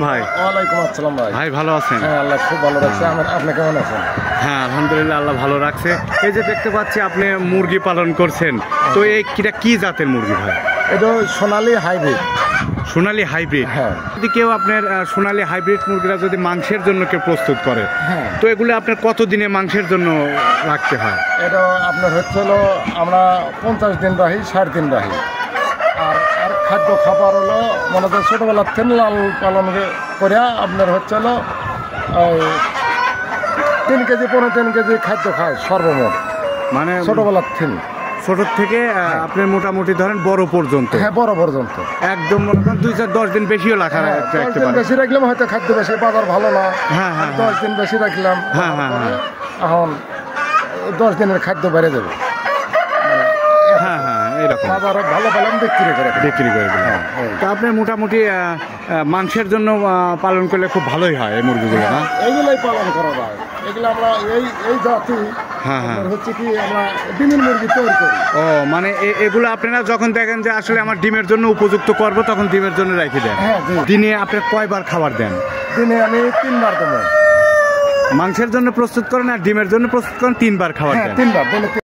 ভাই ওয়ালাইকুম আসসালাম ভাই। ভাই ভালো আছেন? হ্যাঁ, আল্লাহ খুব ভালো রাখছে। আপনি কেমন আছেন? হ্যাঁ আলহামদুলিল্লাহ, আল্লাহ ভালো রাখছে। এই যে দেখতে পাচ্ছি আপনি মুরগি পালন করছেন, তো এই কি জাতের মুরগি ভাই? এটা সোনালী হাইব্রিড। সোনালী হাইব্রিড? হ্যাঁ। যদি কেউ আপনার সোনালী হাইব্রিড মুরগিরা যদি মাংসের জন্য কেউ প্রস্তুত করে, হ্যাঁ, তো এগুলো আপনার কতদিনে মাংসের জন্য রাখতে হয়? এটা আপনার হচ্ছিল আমরা 50 দিন রাখি, 60 দিন রাখি। আর খাদ্য খাবার হলো মনে হয় ছোটোবেলার থেকে লাল পালন করে আপনার হচ্ছিল 3 কেজি 3.5 কেজি খাদ্য খায় সর্বমোট, মানে ছোটোবেলার থেকে। ছোট থেকে আপনার মোটামুটি ধরেন বড় পর্যন্ত? হ্যাঁ, বড় পর্যন্ত একদম। মনে করেন 2-10 দিন বেশিও রাখা রাখতে পারে। বেশি রাখলাম হয়তো খাদ্য বেশি, বাজার ভালো না। হ্যাঁ হ্যাঁ, 10 দিন বেশি রাখলাম। হ্যাঁ হ্যাঁ হ্যাঁ, এখন 10 দিনের খাদ্য বেড়ে যাবে। হ্যাঁ হ্যাঁ, এরকম বাজারে ভালো পেলাম বিক্রি করে দিলাম। তা আপনি মোটামুটি মাংসের জন্য পালন করলে খুব ভালোই হয় এই মুরগিগুলো, না? এইগুলোই পালন করা যায়। এগুলো আমরা এই জাতি হচ্ছে কি আমরা ডিমের মুরগি তৈরি করি। ও মানে এগুলো আপনারা যখন দেখেন যে আসলে আমার ডিমের জন্য উপযুক্ত করব, তখন ডিমের জন্য রেখে দেন? হ্যাঁ। দিনে আপনি কয়বার খাবার দেন? দিনে আমি 3 বার দেবো। মাংসের জন্য প্রস্তুত করেন আর ডিমের জন্য প্রস্তুত করেন 3 বার খাবার দেন? 3 বার।